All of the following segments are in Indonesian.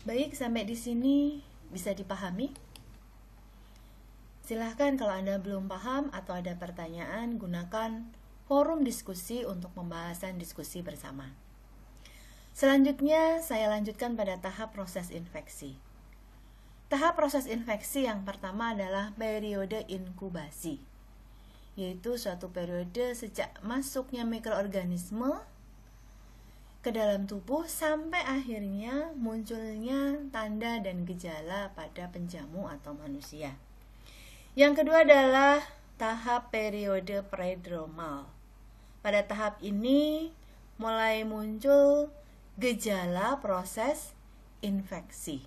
Baik, sampai di sini bisa dipahami? Silahkan kalau Anda belum paham atau ada pertanyaan, gunakan forum diskusi untuk pembahasan diskusi bersama. Selanjutnya, saya lanjutkan pada tahap proses infeksi. Tahap proses infeksi yang pertama adalah periode inkubasi, yaitu suatu periode sejak masuknya mikroorganisme ke dalam tubuh sampai akhirnya munculnya tanda dan gejala pada penjamu atau manusia. Yang kedua adalah tahap periode prodromal. Pada tahap ini mulai muncul gejala proses infeksi.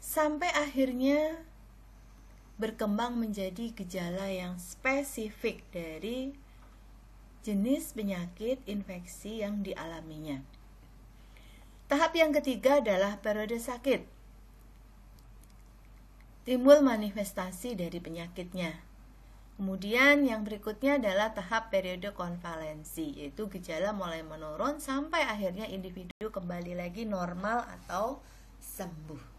Sampai akhirnya berkembang menjadi gejala yang spesifik dari jenis penyakit infeksi yang dialaminya. Tahap yang ketiga adalah periode sakit. Timbul manifestasi dari penyakitnya. Kemudian yang berikutnya adalah tahap periode konvalensi, yaitu gejala mulai menurun sampai akhirnya individu kembali lagi normal atau sembuh.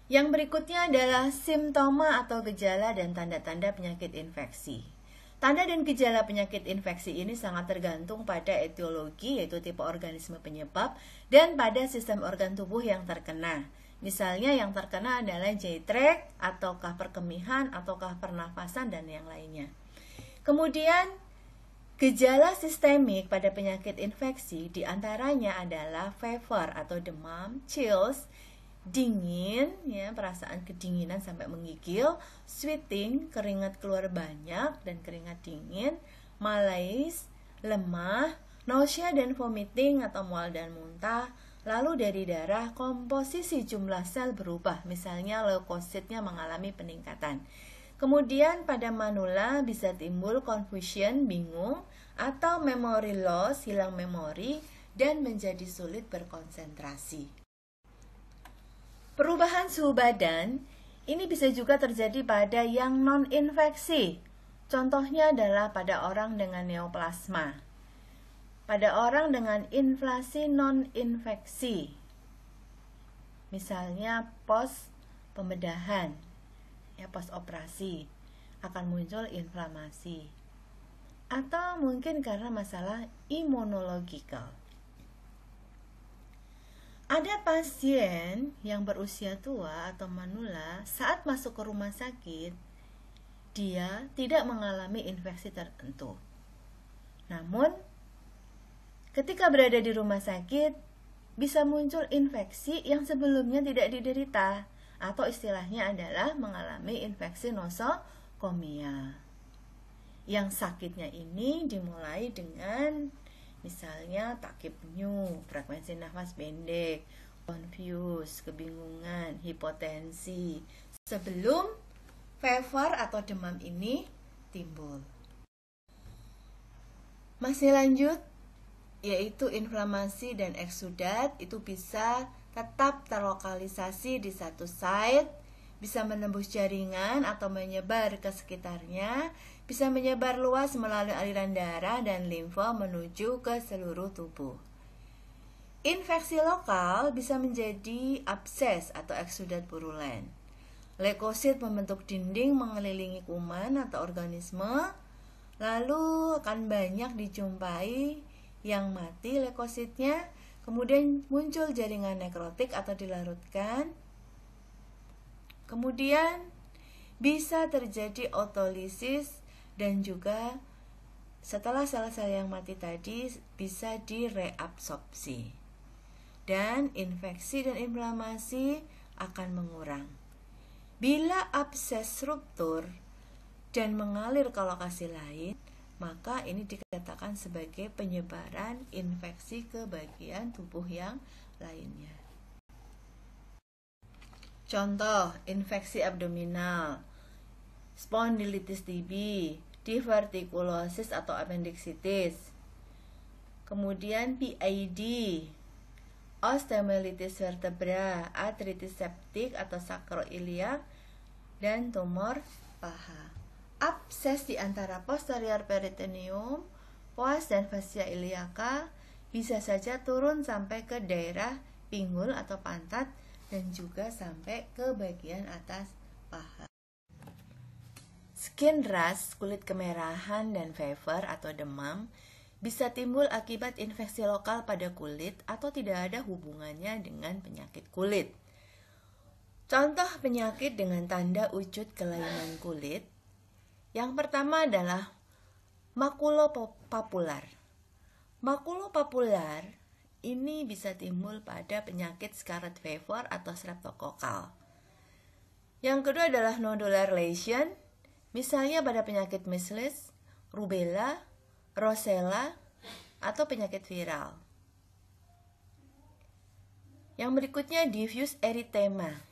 Yang berikutnya adalah simptoma atau gejala dan tanda-tanda penyakit infeksi. Tanda dan gejala penyakit infeksi ini sangat tergantung pada etiologi, yaitu tipe organisme penyebab, dan pada sistem organ tubuh yang terkena. Misalnya yang terkena adalah J-tract, ataukah perkemihan, ataukah pernafasan, dan yang lainnya. Kemudian, gejala sistemik pada penyakit infeksi diantaranya adalah fever atau demam, chills, dingin, ya, perasaan kedinginan sampai menggigil, sweating, keringat keluar banyak dan keringat dingin, malaise, lemah, nausea dan vomiting atau mual dan muntah. Lalu dari darah, komposisi jumlah sel berubah, misalnya leukositnya mengalami peningkatan. Kemudian pada manula bisa timbul confusion, bingung, atau memory loss, hilang memori, dan menjadi sulit berkonsentrasi. Perubahan suhu badan ini bisa juga terjadi pada yang non-infeksi. Contohnya adalah pada orang dengan neoplasma. Pada orang dengan inflasi non-infeksi, misalnya post pembedahan, ya post operasi, akan muncul inflamasi. Atau mungkin karena masalah imunologikal. Ada pasien yang berusia tua atau manula saat masuk ke rumah sakit, dia tidak mengalami infeksi tertentu. Namun, ketika berada di rumah sakit, bisa muncul infeksi yang sebelumnya tidak diderita, atau istilahnya adalah mengalami infeksi nosokomia. Yang sakitnya ini dimulai dengan misalnya takipneu, frekuensi nafas pendek, confuse, kebingungan, hipotensi, sebelum fever atau demam ini timbul. Masih lanjut, yaitu inflamasi dan eksudat itu bisa tetap terlokalisasi di satu site, bisa menembus jaringan atau menyebar ke sekitarnya, bisa menyebar luas melalui aliran darah dan limfa menuju ke seluruh tubuh. Infeksi lokal bisa menjadi abses atau eksudat purulen. Leukosit membentuk dinding mengelilingi kuman atau organisme, lalu akan banyak dijumpai yang mati leukositnya, kemudian muncul jaringan nekrotik atau dilarutkan. Kemudian bisa terjadi autolisis dan juga setelah sel-sel yang mati tadi bisa direabsorpsi. Dan infeksi dan inflamasi akan mengurang. Bila abses ruptur dan mengalir ke lokasi lain, maka ini dikatakan sebagai penyebaran infeksi ke bagian tubuh yang lainnya. Contoh, infeksi abdominal, spondilitis TB, divertikulosis atau appendicitis. Kemudian PID, osteomyelitis vertebra, artritis septik atau sakroiliak, dan tumor paha. Abses di antara posterior peritoneum, pos dan fascia iliaca bisa saja turun sampai ke daerah pinggul atau pantat dan juga sampai ke bagian atas paha. Skin rash, kulit kemerahan dan fever atau demam bisa timbul akibat infeksi lokal pada kulit atau tidak ada hubungannya dengan penyakit kulit. Contoh penyakit dengan tanda wujud kelainan kulit. Yang pertama adalah makulopapular. Makulopapular ini bisa timbul pada penyakit scarlet fever atau streptokokal. Yang kedua adalah nodular lesion, misalnya pada penyakit measles, rubella, rosella, atau penyakit viral. Yang berikutnya diffuse erythema,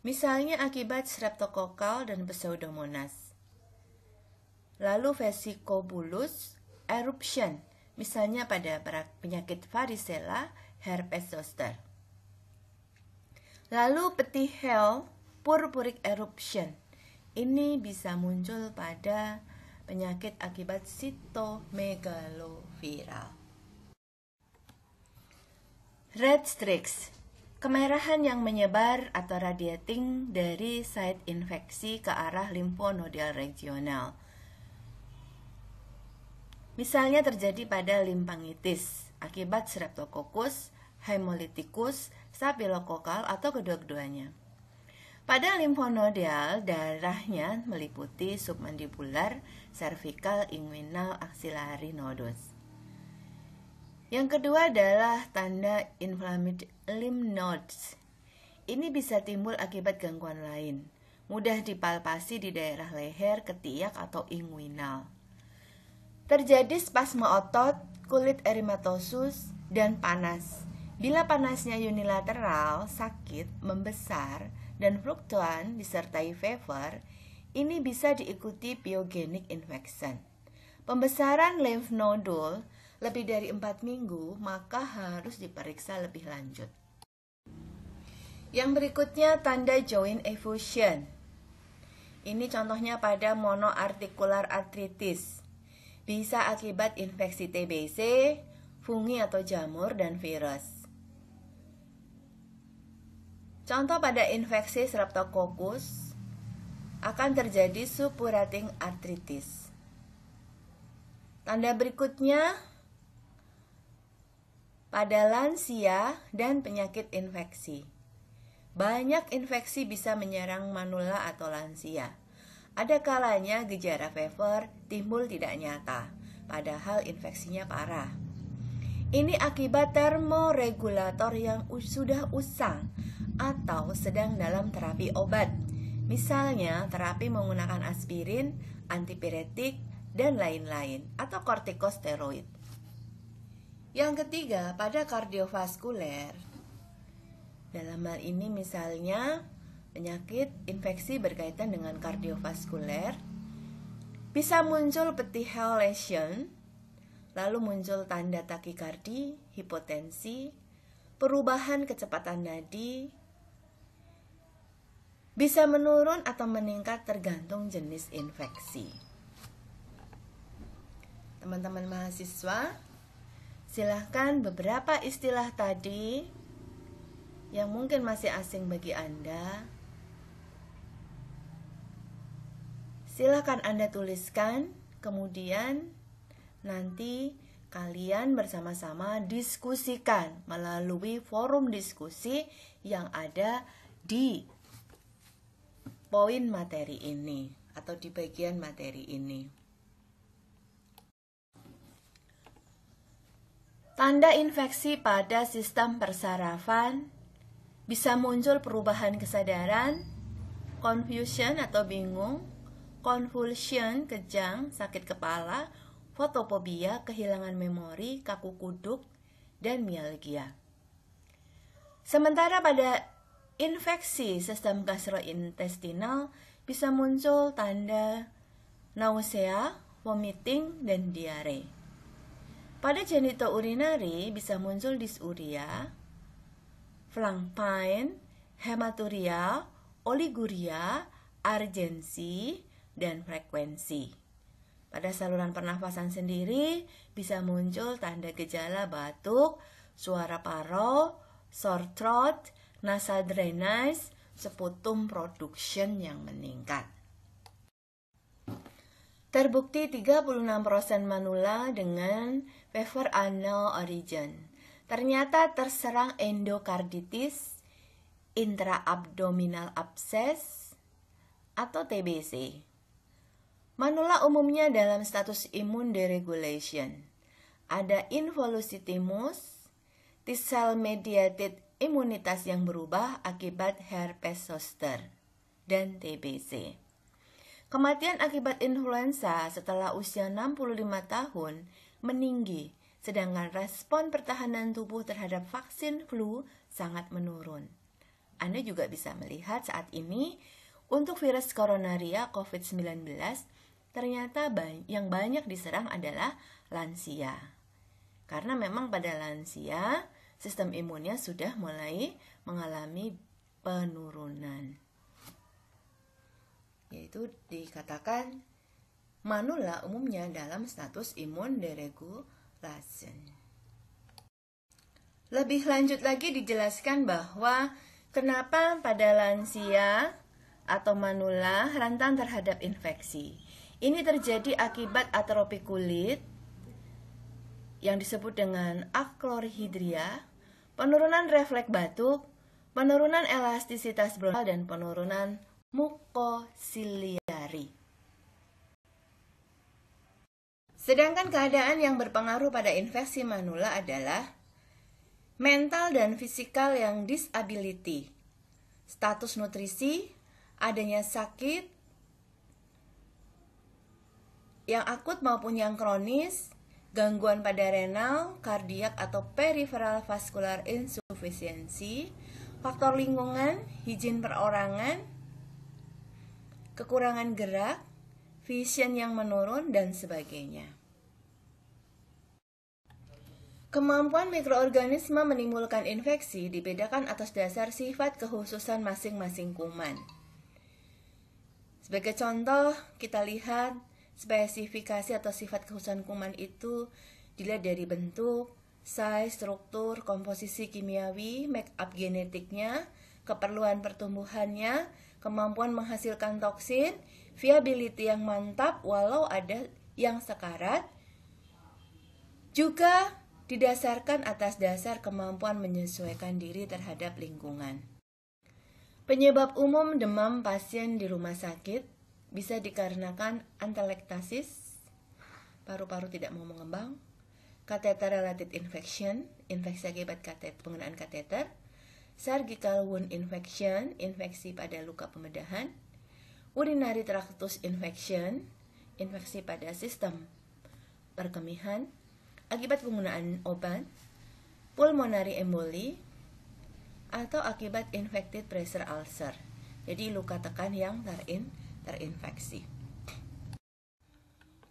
misalnya akibat streptokokal dan pseudomonas. Lalu vesicobulus eruption, misalnya pada penyakit varicella, herpes zoster. Lalu petechial purpuric eruption, ini bisa muncul pada penyakit akibat sitomegaloviral. Red streaks, kemerahan yang menyebar atau radiating dari site infeksi ke arah limfonodal regional. Misalnya terjadi pada limfangitis akibat Streptococcus, Haemolyticus, Staphylococcal atau kedua-duanya. Pada limfonodal, darahnya meliputi submandibular, cervical, inguinal, axillary nodus. Yang kedua adalah tanda inflamed lymph nodes. Ini bisa timbul akibat gangguan lain, mudah dipalpasi di daerah leher, ketiak, atau inguinal. Terjadi spasme otot, kulit erimatosus, dan panas. Bila panasnya unilateral, sakit, membesar, dan fluktuan disertai fever, ini bisa diikuti pyogenic infection. Pembesaran lymph nodule lebih dari 4 minggu, maka harus diperiksa lebih lanjut. Yang berikutnya tanda joint effusion. Ini contohnya pada monoarticular arthritis. Bisa akibat infeksi TBC, fungi atau jamur, dan virus. Contoh pada infeksi Streptococcus akan terjadi suppurating arthritis. Tanda berikutnya pada lansia dan penyakit infeksi. Banyak infeksi bisa menyerang manula atau lansia. Ada kalanya gejala fever timbul tidak nyata, padahal infeksinya parah. Ini akibat termoregulator yang sudah usang atau sedang dalam terapi obat. Misalnya terapi menggunakan aspirin, antipiretik, dan lain-lain, atau kortikosteroid. Yang ketiga, pada kardiovaskuler. Dalam hal ini misalnya penyakit infeksi berkaitan dengan kardiovaskuler, bisa muncul petechial lesion, lalu muncul tanda takikardi, hipotensi, perubahan kecepatan nadi, bisa menurun atau meningkat tergantung jenis infeksi. Teman-teman mahasiswa, silahkan beberapa istilah tadi yang mungkin masih asing bagi Anda, silahkan Anda tuliskan, kemudian nanti kalian bersama-sama diskusikan melalui forum diskusi yang ada di poin materi ini atau di bagian materi ini. Tanda infeksi pada sistem persarafan bisa muncul perubahan kesadaran, confusion atau bingung, convulsion, kejang, sakit kepala, fotofobia, kehilangan memori, kaku kuduk, dan mialgia. Sementara pada infeksi sistem gastrointestinal bisa muncul tanda nausea, vomiting, dan diare. Pada genitourinary bisa muncul dysuria, flank pain, hematuria, oliguria, urgensi, dan frekuensi. Pada saluran pernafasan sendiri bisa muncul tanda gejala batuk, suara parau, sore throat, nasal drainage, sputum production yang meningkat. Terbukti 36% manula dengan fever unknown origin ternyata terserang endokarditis, intraabdominal abscess, atau TBC. Manula umumnya dalam status imun deregulation. Ada involusi thymus, T-cell mediated imunitas yang berubah akibat herpes zoster, dan TBC. Kematian akibat influenza setelah usia 65 tahun meninggi, sedangkan respon pertahanan tubuh terhadap vaksin flu sangat menurun. Anda juga bisa melihat saat ini untuk virus coronaria COVID-19, ternyata yang banyak diserang adalah lansia. Karena memang pada lansia, sistem imunnya sudah mulai mengalami penurunan. Yaitu dikatakan manula umumnya dalam status imun deregulation. Lebih lanjut lagi dijelaskan bahwa kenapa pada lansia atau manula rentan terhadap infeksi. Ini terjadi akibat atrofi kulit yang disebut dengan achlorhydria, penurunan refleks batuk, penurunan elastisitas bronkial, dan penurunan mukosiliari. Sedangkan keadaan yang berpengaruh pada infeksi manula adalah mental dan fisikal yang disability, status nutrisi, adanya sakit yang akut maupun yang kronis, gangguan pada renal, kardiak atau peripheral vascular insufficiency, faktor lingkungan, higien perorangan, kekurangan gerak, vision yang menurun, dan sebagainya. Kemampuan mikroorganisme menimbulkan infeksi dibedakan atas dasar sifat kekhususan masing-masing kuman. Sebagai contoh, kita lihat spesifikasi atau sifat kekhususan kuman itu dilihat dari bentuk, size, struktur, komposisi kimiawi, make-up genetiknya, keperluan pertumbuhannya, kemampuan menghasilkan toksin, viability yang mantap walau ada yang sekarat, juga didasarkan atas dasar kemampuan menyesuaikan diri terhadap lingkungan. Penyebab umum demam pasien di rumah sakit bisa dikarenakan atelektasis, paru-paru tidak mau mengembang, catheter related infection, infeksi akibat penggunaan kateter, surgical wound infection, infeksi pada luka pemedahan, urinary tractus infection, infeksi pada sistem perkemihan, akibat penggunaan obat, pulmonary emboli, atau akibat infected pressure ulcer, jadi luka tekan yang terinfeksi.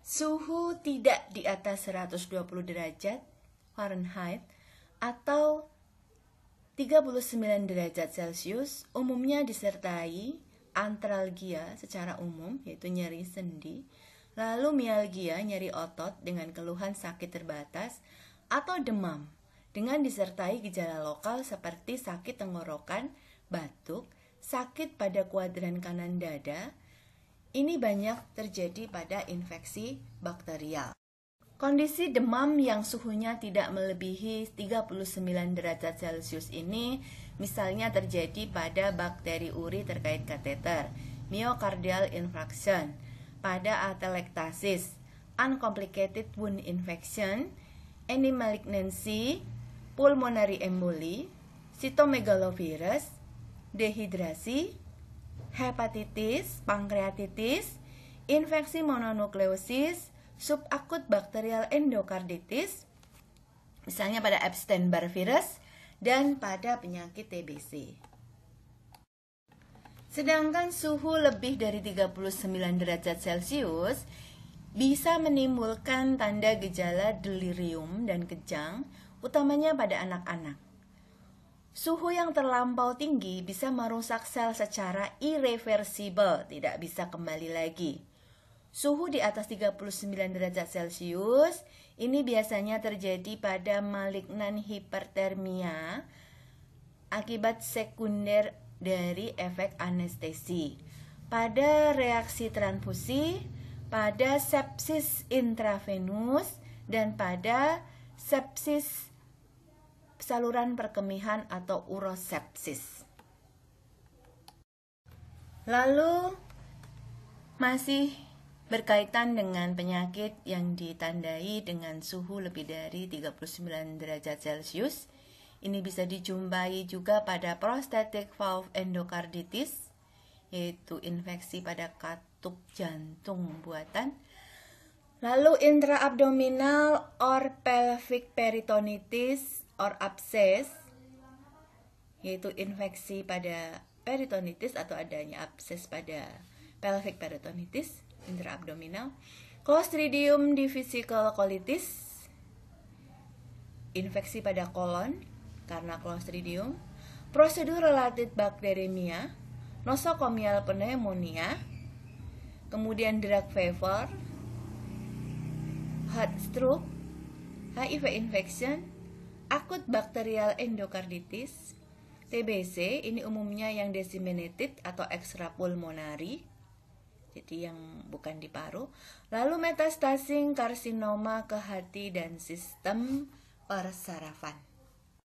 Suhu tidak di atas 120 derajat Fahrenheit atau 39 derajat Celcius umumnya disertai artralgia secara umum, yaitu nyeri sendi, lalu mialgia, nyeri otot dengan keluhan sakit terbatas, atau demam dengan disertai gejala lokal seperti sakit tenggorokan, batuk, sakit pada kuadran kanan dada. Ini banyak terjadi pada infeksi bakterial. Kondisi demam yang suhunya tidak melebihi 39 derajat Celcius ini misalnya terjadi pada bakteri uri terkait kateter, myocardial infarction, pada atelektasis, uncomplicated wound infection, any malignancy, pulmonary emboli, cytomegalovirus, dehidrasi, hepatitis, pankreatitis, infeksi mononukleosis, subakut bakterial endokarditis, misalnya pada Epstein-Barr virus, dan pada penyakit TBC. Sedangkan suhu lebih dari 39 derajat Celcius bisa menimbulkan tanda gejala delirium dan kejang, utamanya pada anak-anak. Suhu yang terlampau tinggi bisa merusak sel secara irreversible, tidak bisa kembali lagi. suhu di atas 39 derajat Celcius, ini biasanya terjadi pada malignan hipertermia akibat sekunder dari efek anestesi, pada reaksi transfusi, pada sepsis intravenus, dan pada sepsis saluran perkemihan atau urosepsis. Lalu masih berkaitan dengan penyakit yang ditandai dengan suhu lebih dari 39 derajat Celcius. Ini bisa dijumpai juga pada prostatic valve endocarditis, yaitu infeksi pada katup jantung buatan. Lalu intraabdominal or pelvic peritonitis or abscess, yaitu infeksi pada peritonitis atau adanya abses pada pelvic peritonitis intraabdominal. Clostridium difficile colitis, infeksi pada kolon karena Clostridium. Prosedur related bacteremia, nosocomial pneumonia, kemudian drug fever, heart stroke, HIV infection, akut bacterial endocarditis, TBC, ini umumnya yang disseminated atau extrapulmonary, jadi yang bukan di paru. Lalu metastasis karsinoma ke hati dan sistem persarafan.